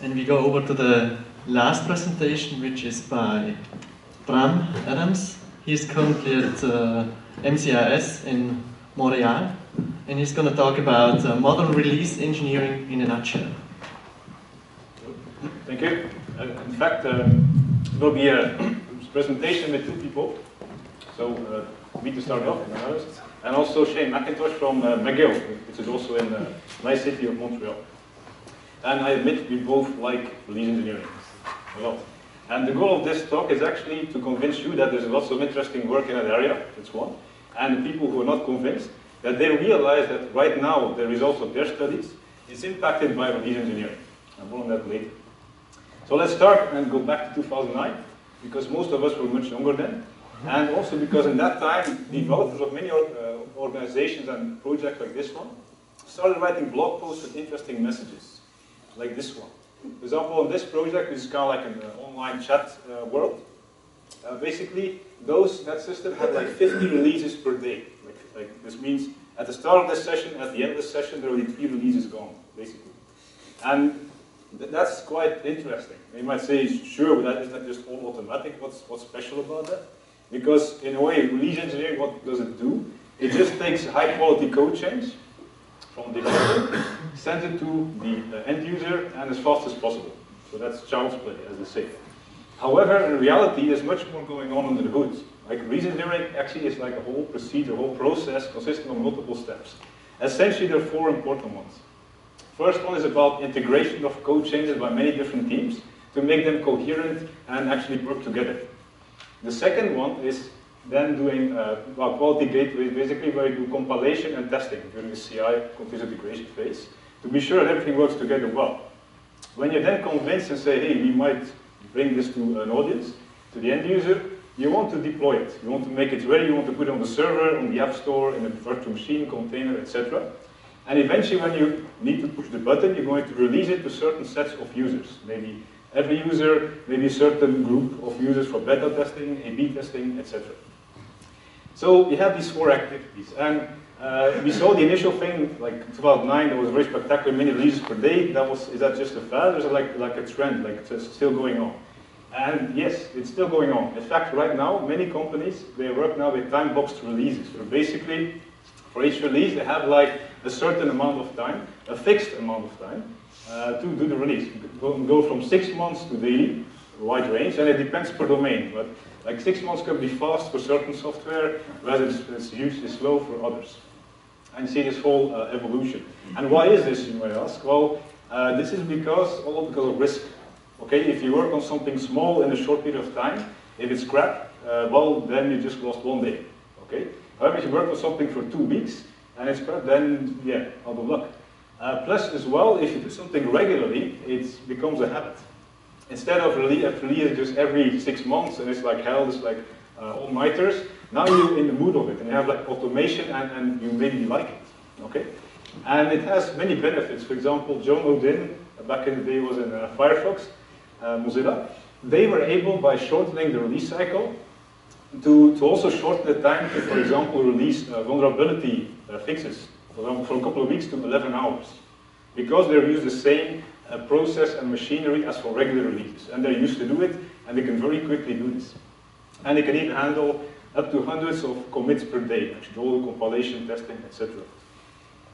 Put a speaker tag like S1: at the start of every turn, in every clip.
S1: And we go over to the last presentation, which is by Bram Adams. He's currently at MCIS in Montreal, and he's going to talk about model release engineering in a nutshell.
S2: Thank you. In fact, it will be a presentation with two people. So, me to start off, and also Shane McIntosh from McGill, which is also in the nice city of Montreal. And I admit we both like release engineering a lot. And the goal of this talk is actually to convince you that there's lots of interesting work in that area, that's one. And the people who are not convinced, that they realize that right now the results of their studies is impacted by release engineering. And more on that later. So let's start and go back to 2009, because most of us were much younger then. And also because in that time, developers of many organizations and projects like this one started writing blog posts with interesting messages, like this one. For example, in this project, this is kind of like an online chat world. Basically, that system had like 50 releases per day. Like this means at the start of this session, at the end of the session, there are only 3 releases gone, basically. And that's quite interesting. You might say, sure, but isn't that just all automatic? What's special about that? Because in a way, release engineering, what does it do? It just takes high quality code change from the developer, sends it to the end user, and as fast as possible. So that's child's play, as they say. However, in reality, there's much more going on under the hood. Like release engineering actually is like a whole procedure, a whole process consisting of multiple steps. Essentially, there are 4 important ones. First one is about integration of code changes by many different teams to make them coherent and actually work together. The second one is then doing quality gateways, basically where you do compilation and testing during the CI, continuous integration phase, to be sure that everything works together well. When you're then convinced and say, hey, we might bring this to an audience, to the end user, you want to deploy it. You want to make it ready, you want to put it on the server, on the app store, in a virtual machine, container, etc. And eventually when you need to push the button, you're going to release it to certain sets of users. Maybe every user, maybe a certain group of users for beta testing, A/B testing, etc. So you have these 4 activities. And we saw the initial thing, like 2009, there was very spectacular, many releases per day. Is that just a fad? Or is it like a trend, like it's still going on? And yes, it's still going on. In fact, right now, many companies, they work now with time-boxed releases. So basically, for each release, they have like a certain amount of time, a fixed amount of time, to do the release. Go from 6 months to daily, a wide range, and it depends per domain. But like 6 months can be fast for certain software, whereas it's usually slow for others. And you see this whole evolution. And why is this, you might ask? Well, this is because of risk. Okay, if you work on something small in a short period of time, if it's crap, well, then you just lost 1 day. Okay. However, if you work on something for 2 weeks and it's crap, then yeah, out of luck. Plus, as well, if you do something regularly, it becomes a habit. Instead of releasing just every 6 months and it's like hell, it's like all-nighters, now you're in the mood of it and you have like automation and you really like it. Okay? And it has many benefits. For example, John Odin, back in the day was in Firefox, Mozilla. They were able, by shortening the release cycle, to also shorten the time to, for example, release vulnerability fixes, for example, from a couple of weeks to 11 hours. Because they use the same process and machinery as for regular releases. And they're used to do it, and they can very quickly do this. And they can even handle up to hundreds of commits per day, actually, all the compilation, testing, etc.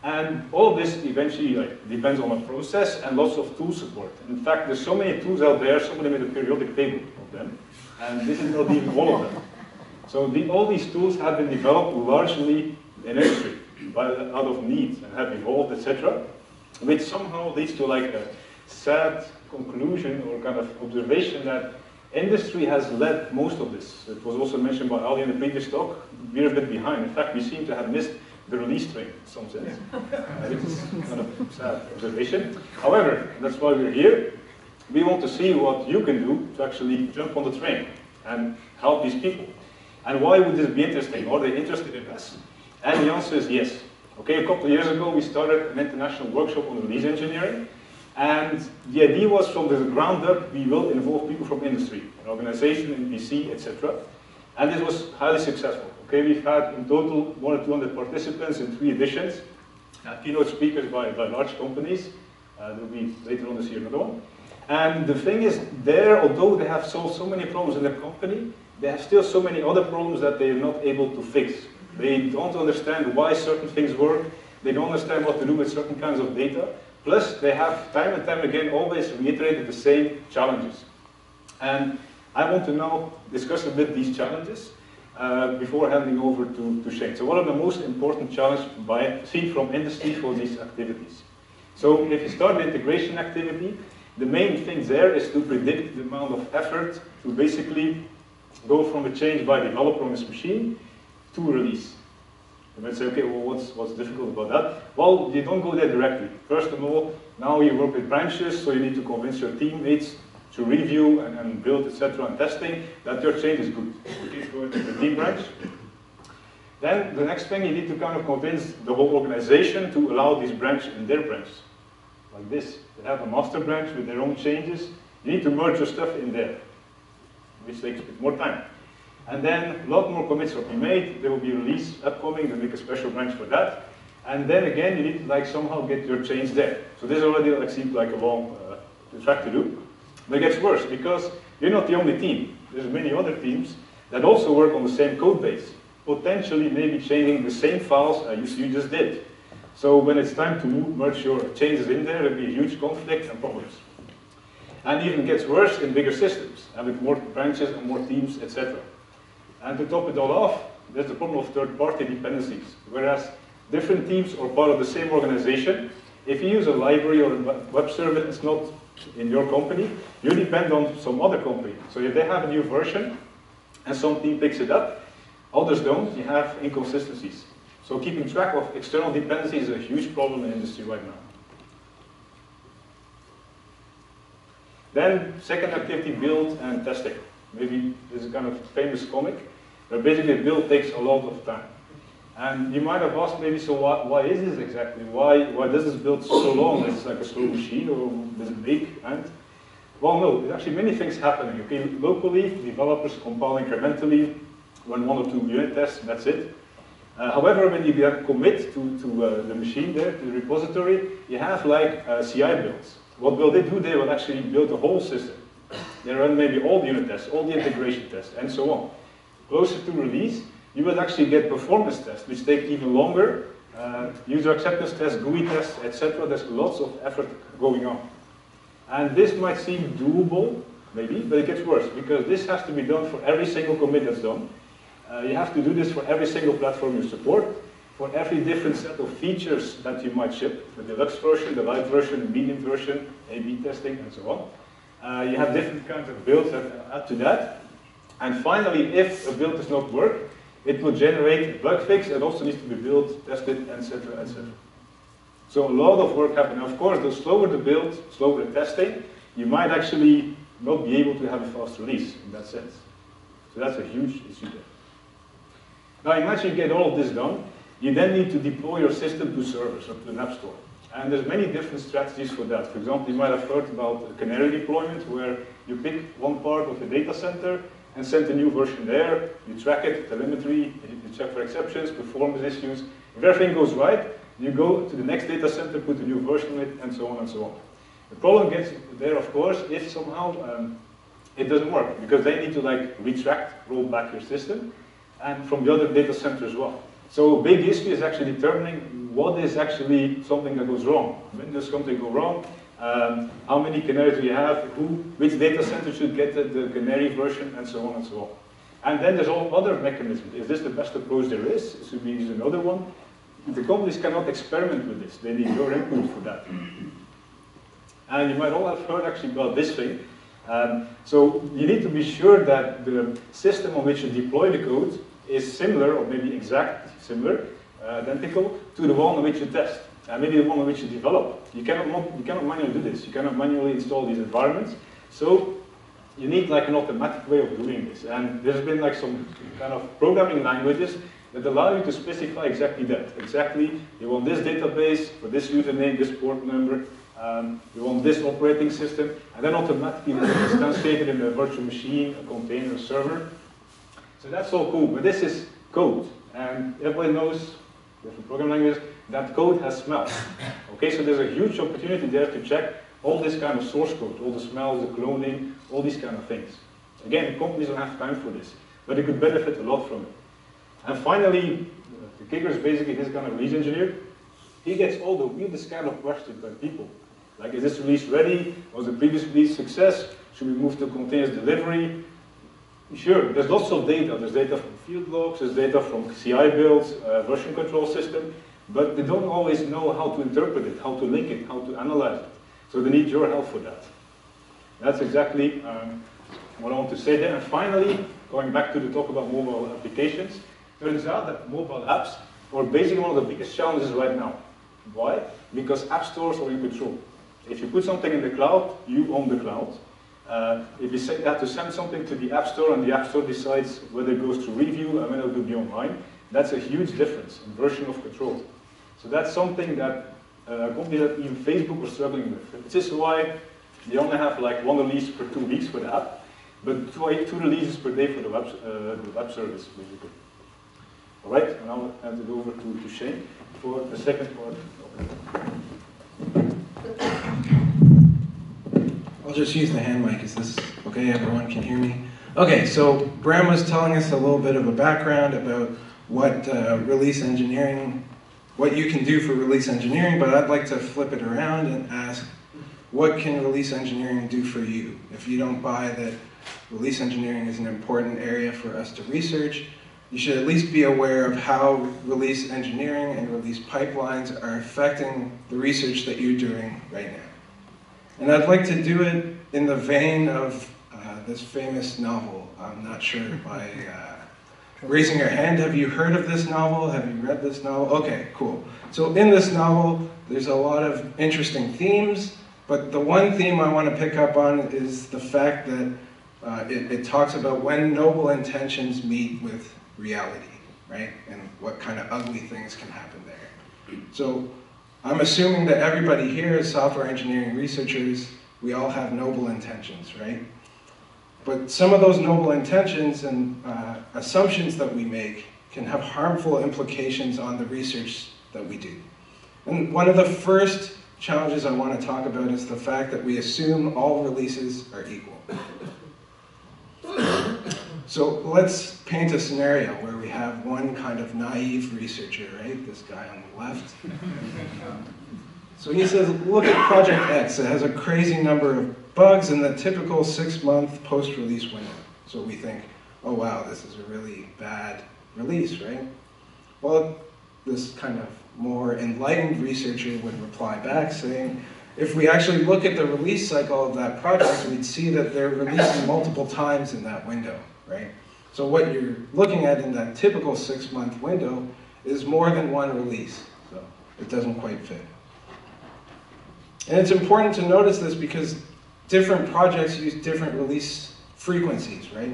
S2: And all of this eventually depends on a process and lots of tool support. In fact, there's so many tools out there, somebody made a periodic table of them, and this is not even one of them. So all these tools have been developed largely in industry, out of need, and have evolved, etc., which somehow leads to like a sad conclusion or kind of observation that industry has led most of this. It was also mentioned by Ali in the previous talk. We're a bit behind. In fact, we seem to have missed the release train in some sense, which is kind of a sad observation. However, that's why we're here. We want to see what you can do to actually jump on the train and help these people. And why would this be interesting? Are they interested in us? And the answer is yes. Okay, a couple of years ago, we started an international workshop on release engineering. And the idea was from the ground up, we will involve people from industry, an organization, in PC, etc. And this was highly successful. Okay, we've had in total more than 200 participants in 3 editions. Keynote speakers by large companies. There will be later on this year another one. And the thing is, there, although they have solved so many problems in the company, they have still so many other problems that they are not able to fix. They don't understand why certain things work. They don't understand what to do with certain kinds of data. Plus, they have time and time again always reiterated the same challenges. And I want to now discuss a bit these challenges before handing over to Shane. So what are the most important challenges seen from industry for these activities? So if you start the integration activity, the main thing there is to predict the amount of effort to basically go from a change by developer on this machine to release. You might say, okay, well, what's difficult about that? Well, you don't go there directly. First of all, now you work with branches, so you need to convince your teammates to review and build, etc., and testing that your change is good. You keep going to the team branch. Then the next thing, you need to kind of convince the whole organization to allow this branch in their branch. Like this. They have a master branch with their own changes. You need to merge your stuff in there, which takes a bit more time. And then a lot more commits will be made. There will be a release upcoming. They make a special branch for that. And then again, you need to like somehow get your change there. So this already like seems like a long track to do. But it gets worse because you're not the only team. There's many other teams that also work on the same code base, potentially maybe changing the same files you just did. So when it's time to merge your changes in there, there'll be a huge conflict and problems. And it even gets worse in bigger systems, and with more branches and more teams, etc. And to top it all off, there's the problem of third-party dependencies. Whereas different teams are part of the same organization, if you use a library or a web service that's not in your company, you depend on some other company. So if they have a new version, and some team picks it up, others don't, you have inconsistencies. So keeping track of external dependencies is a huge problem in the industry right now. Then, second activity, build and testing. Maybe this is kind of famous comic, where basically build takes a lot of time. And you might have asked maybe, so why is this exactly? Why does this build so long? It's like a slow machine, or does it big? And well, no, there's actually many things happening. Okay, locally, developers compile incrementally, run 1 or 2 unit tests, that's it. However, when you commit to the machine there, to the repository, you have like CI builds. What will they do? They will actually build the whole system. They run maybe all the unit tests, all the integration tests, and so on. Closer to release, you will actually get performance tests, which take even longer, user acceptance tests, GUI tests, etc. There's lots of effort going on. And this might seem doable, maybe, but it gets worse, because this has to be done for every single commit that's done. You have to do this for every single platform you support, for every different set of features that you might ship, the deluxe version, the light version, the medium version, A/B testing, and so on. You have different kinds of builds that add to that. And finally, if a build does not work, it will generate a bug fix that also needs to be built, tested, etc., etc. So a lot of work happening. Of course, the slower the build, slower the testing, you might actually not be able to have a fast release in that sense. So that's a huge issue there. Now imagine you get all of this done. You then need to deploy your system to servers or to an app store. And there's many different strategies for that. For example, you might have heard about a canary deployment where you pick one part of the data center and send a new version there. You track it, telemetry, you check for exceptions, performance issues. If everything goes right, you go to the next data center, put a new version on it, and so on and so on. The problem gets there, of course, if somehow it doesn't work, because they need to like retract, roll back your system, and from the other data center as well. So a big issue is actually determining what is actually something that goes wrong. When does something go wrong? How many canaries do you have? Which data center should get the canary version, and so on and so on. And then there's all other mechanisms. Is this the best approach there is? Should we use another one? The companies cannot experiment with this. They need your input for that. And you might all have heard actually about this thing. So you need to be sure that the system on which you deploy the code is similar, or maybe similar, identical, to the one on which you test. And maybe the one on which you develop. You cannot manually do this. You cannot manually install these environments. So you need like an automatic way of doing this. And there's been like some kind of programming languages that allow you to specify exactly that. Exactly, you want this database for this username, this port number, you want this operating system, and then automatically it's instantiated in a virtual machine, a container, a server. So that's all cool, but this is code. And everybody knows, different programming languages, that code has smells. Okay, so there's a huge opportunity there to check all this kind of source code, all the smells, the cloning, all these kind of things. Again, companies don't have time for this, but they could benefit a lot from it. And finally, the kicker is basically this kind of release engineer. He gets all the weirdest kind of questions by people. Like, is this release ready? Was the previous release success? Should we move to continuous delivery? Sure, there's lots of data. There's data from field logs, there's data from CI builds, version control system, but they don't always know how to interpret it, how to link it, how to analyze it. So they need your help for that. That's exactly what I want to say there. And finally, going back to the talk about mobile applications, turns out that mobile apps are basically one of the biggest challenges right now. Why? Because app stores are in control. If you put something in the cloud, you own the cloud. If you say you have to send something to the App Store and the App Store decides whether it goes to review and when it will be online, that's a huge difference in version of control. So that's something that a company that even Facebook was struggling with. This is why they only have like one release per 2 weeks for the app, but two releases per day for the web service, basically. All right, and I'll hand it over to Shane for the second part.
S3: I'll just use the hand mic. Is this okay? Everyone can hear me? Okay, so Bram was telling us a little bit of a background about what release engineering, what you can do for release engineering, but I'd like to flip it around and ask, what can release engineering do for you? If you don't buy that release engineering is an important area for us to research, you should at least be aware of how release engineering and release pipelines are affecting the research that you're doing right now. And I'd like to do it in the vein of this famous novel. I'm not sure by raising your hand. Have you heard of this novel? Have you read this novel? Okay, cool. So in this novel, there's a lot of interesting themes, but the one theme I want to pick up on is the fact that it talks about when noble intentions meet with reality, right? And what kind of ugly things can happen there. So I'm assuming that everybody here is software engineering researchers. We all have noble intentions, right? But some of those noble intentions and assumptions that we make can have harmful implications on the research that we do. And one of the first challenges I want to talk about is the fact that we assume all releases are equal. So let's paint a scenario where we have one kind of naive researcher, right? This guy on the left. So he says, look at Project X. It has a crazy number of bugs in the typical 6-month post-release window. So we think, oh wow, this is a really bad release, right? Well, this kind of more enlightened researcher would reply back saying, if we actually look at the release cycle of that project, we'd see that they're releasing multiple times in that window, right? So what you're looking at in that typical 6-month window is more than one release. So it doesn't quite fit. And it's important to notice this because different projects use different release frequencies, right?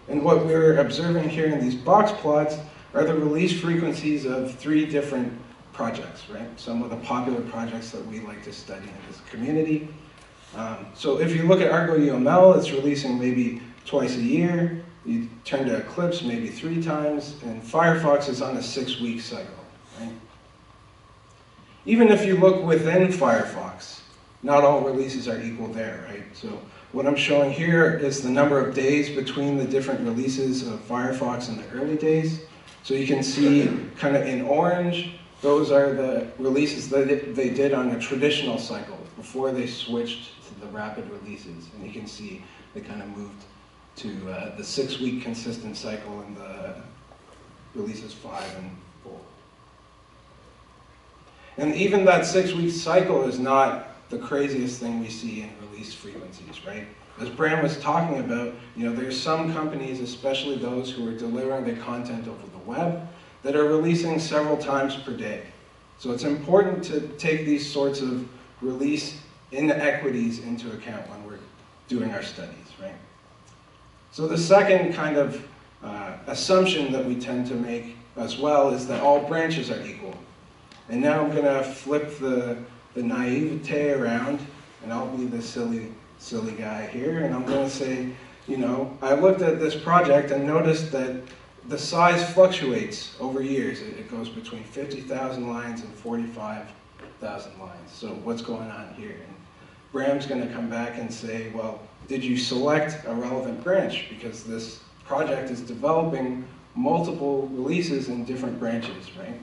S3: And what we're observing here in these box plots are the release frequencies of 3 different projects, right? Some of the popular projects that we like to study in this community. So if you look at Argo UML, it's releasing maybe twice a year. You turn to Eclipse maybe 3 times, and Firefox is on a 6-week cycle, right? Even if you look within Firefox, not all releases are equal there, right? So what I'm showing here is the number of days between the different releases of Firefox in the early days. So you can see kind of in orange, those are the releases that they did on a traditional cycle before they switched to the rapid releases. And you can see they kind of moved to the 6-week consistent cycle in the releases 5 and 4. And even that 6-week cycle is not the craziest thing we see in release frequencies, right? As Bram was talking about, there's some companies, especially those who are delivering their content over the web, that are releasing several times per day. So it's important to take these sorts of release inequities into account when we're doing our studies, right? So the second kind of assumption that we tend to make as well is that all branches are equal. And now I'm going to flip the naivete around, and I'll be the silly guy here, and I'm going to say, I looked at this project and noticed that the size fluctuates over years. It goes between 50,000 lines and 45,000 lines. So what's going on here? And Bram's going to come back and say, well, did you select a relevant branch? Because this project is developing multiple releases in different branches, right?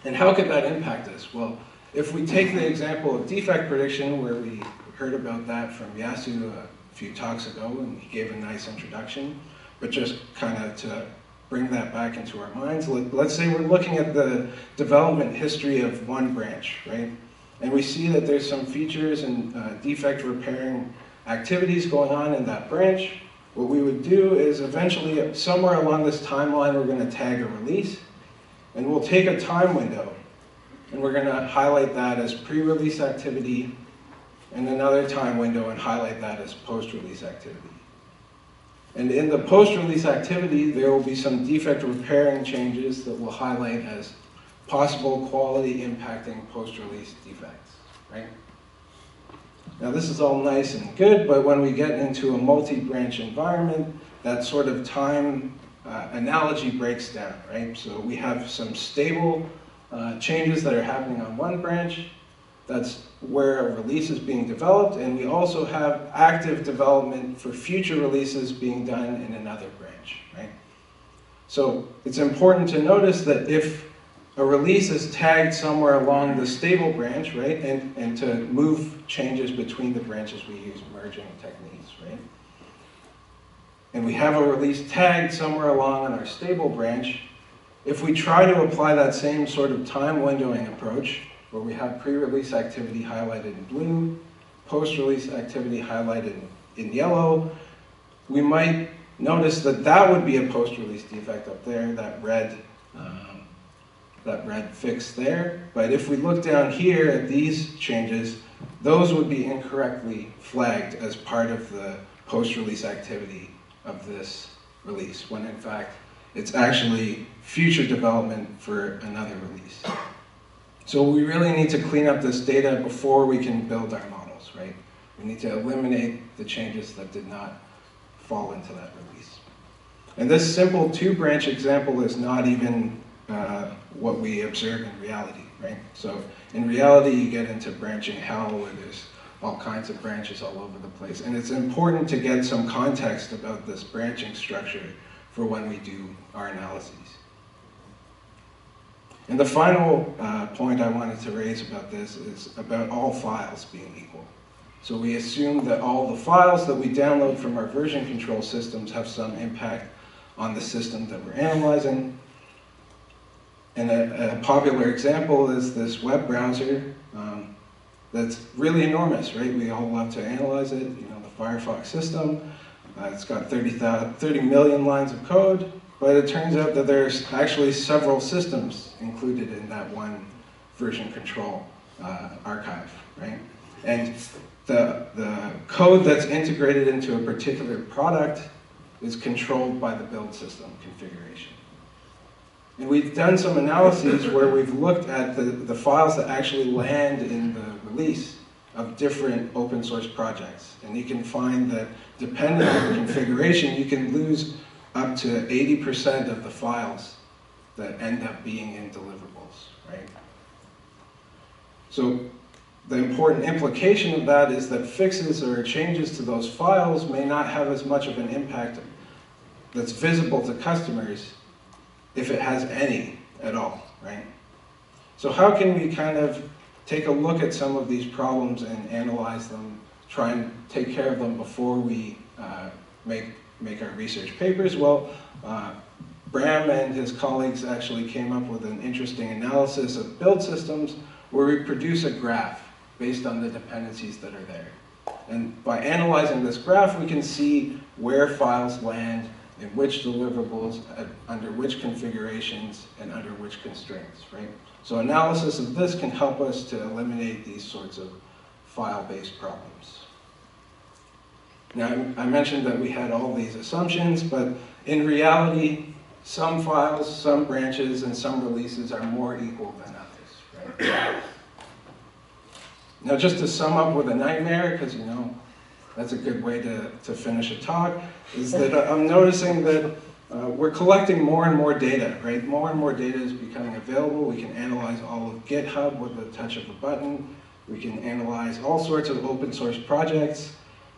S3: And how could that impact us? Well, if we take the example of defect prediction, where we heard about that from Yasu a few talks ago, and he gave a nice introduction, but just kind of to bring that back into our minds, let's say we're looking at the development history of one branch, right? And we see that there's some features and defect repairing activities going on in that branch. What we would do is eventually, somewhere along this timeline, we're going to tag a release, and we'll take a time window, and we're going to highlight that as pre-release activity, and another time window and highlight that as post-release activity. And in the post-release activity, there will be some defect repairing changes that we'll highlight as possible quality impacting post-release defects, right? Now this is all nice and good, but when we get into a multi-branch environment, that sort of time analogy breaks down, right? So we have some stable changes that are happening on one branch. That's where a release is being developed, and we also have active development for future releases being done in another branch, right? So it's important to notice that if a release is tagged somewhere along the stable branch, right, and to move changes between the branches, we use merging techniques, right? And we have a release tagged somewhere along in our stable branch. If we try to apply that same sort of time windowing approach, where we have pre-release activity highlighted in blue, post-release activity highlighted in yellow, we might notice that that would be a post-release defect up there, that red fix there. But if we look down here at these changes, those would be incorrectly flagged as part of the post-release activity of this release, when in fact it's actually future development for another release. So we really need to clean up this data before we can build our models, right? We need to eliminate the changes that did not fall into that release. And this simple two-branch example is not even what we observe in reality, right? So in reality, you get into branching hell where there's all kinds of branches all over the place. And it's important to get some context about this branching structure for when we do our analyses. And the final point I wanted to raise about this is about all files being equal. So we assume that all the files that we download from our version control systems have some impact on the system that we're analyzing. And a popular example is this web browser that's really enormous, right? We all love to analyze it, you know, the Firefox system. It's got 30 million lines of code, but it turns out that there's actually several systems included in that one version control archive, right? And the code that's integrated into a particular product is controlled by the build system configuration. And we've done some analyses where we've looked at the files that actually land in the release of different open source projects. And you can find that depending on the configuration, you can lose up to 80% of the files that end up being in deliverables, right? So the important implication of that is that fixes or changes to those files may not have as much of an impact that's visible to customers if it has any at all, right? So how can we kind of take a look at some of these problems and analyze them, try and take care of them before we make our research papers? Well, Bram and his colleagues actually came up with an interesting analysis of build systems where we produce a graph based on the dependencies that are there. And by analyzing this graph, we can see where files land in which deliverables, under which configurations, and under which constraints, right? So analysis of this can help us to eliminate these sorts of file-based problems. Now, I mentioned that we had all these assumptions, but in reality, some files, some branches, and some releases are more equal than others, right? Now, just to sum up with a nightmare, because, you know, that's a good way to finish a talk, is that I'm noticing that we're collecting more and more data, right? More and more data is becoming available. We can analyze all of GitHub with the touch of a button. We can analyze all sorts of open source projects,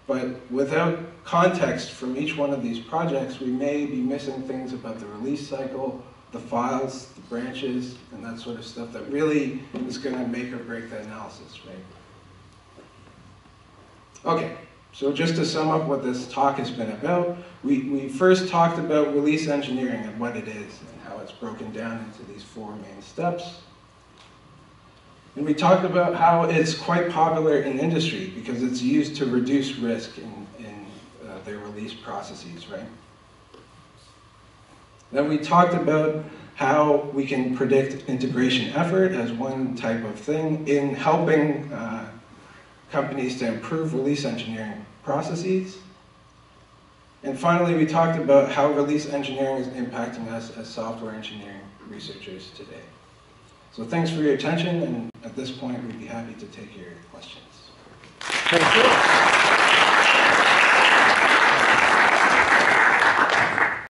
S3: but without context from each one of these projects, we may be missing things about the release cycle, the files, the branches, and that sort of stuff that really is going to make or break the analysis, right? Okay, so just to sum up what this talk has been about, we first talked about release engineering and what it is and how it's broken down into these 4 main steps. And we talked about how it's quite popular in industry because it's used to reduce risk in their release processes, right? Then we talked about how we can predict integration effort as one type of thing in helping companies to improve release engineering processes. And finally, we talked about how release engineering is impacting us as software engineering researchers today. So thanks for your attention, and at this point, we'd be happy to take your questions.
S4: Thank you.